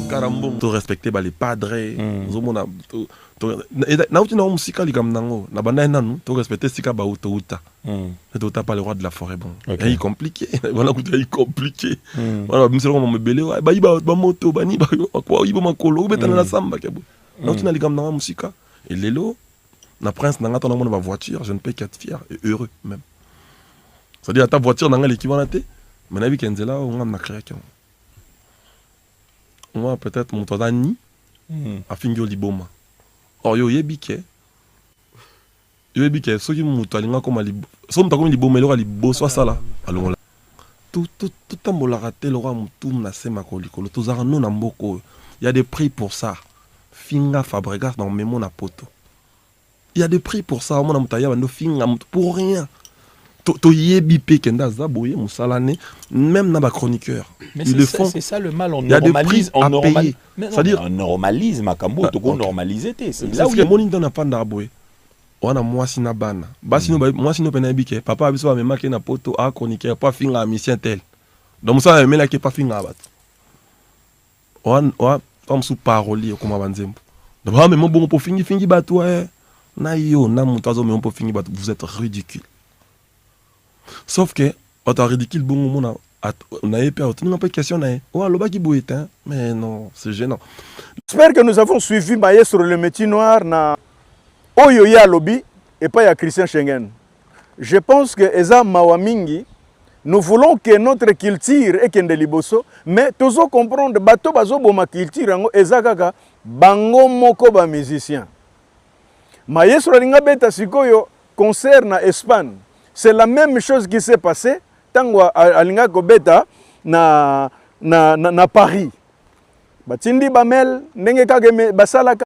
Karambon, to respecter les padres, zomona to na uti na musika likam nango, na banda nanu, to respecter sika ba uta. To uta pas le roi de la forêt bon. C'est compliqué. Voilà c'est compliqué. Voilà, monsieur on me belé, ba iba ba moto ba ni ba quoi, iba makolo, betana na samba kebo. Na uti na likam nango musika. Et lelo na prince nanga ton ma voiture, je ne peux qu'être fier et heureux même. C'est-à-dire ta voiture nanga l'équivalent té, mais na vi kenzela on na créé. Moi, peut-être mon todani a fini au liboma. Or, yo yebike. Yo yebike, ceux qui m'ont talinga comme ali. Somme ta comme liboma, il aura libo, soit ça là. Alors là. Tout un mot la raté, l'aura moutou na se makoliko. Tout ça, non, n'amboko. Il y a des prix pour ça. Finga Fabregas dans mes na poto. Il y a des prix pour ça. Mon amtaya, no finga pour rien. To yebipe kenda zaboye musalane même na ba chroniqueur ils le font. C'est ça le mal, on normalise, c'est-à-dire on normalise makambo to ko normaliser té c'est là où mon indon na panda boye wana mwasi na bana basi no mwasi no pena bike papa biso ba memake na poto a chroniqueur pas finga mission tel donc ça memela ke pas finga bat on comme sous parolier comme banzembo donc ba même bon pour fingi bato na yo na mutazo mais on peut fingi bato vous êtes ridicule. Sauf que, on t'a ridicule, bon, on a peur, on n'a pas de question, oh, le baki bouetin, mais non, c'est gênant. J'espère que nous avons suivi Maïe sur le métier noir, na Oyoya Lobby et pas à Christian Schengen. Je pense que Eza Mawamingi, nous voulons que notre culture est qu'un liboso, mais tous comprendre bateau bazo boma culture ngo Eza kaka bango moko ba musicien. Maïe sur l'inga beta sikoyo concert na Espagne. C'est la même chose qui s'est passé tango alinga kobeta na Paris. Batindi bamel ndenge kage basala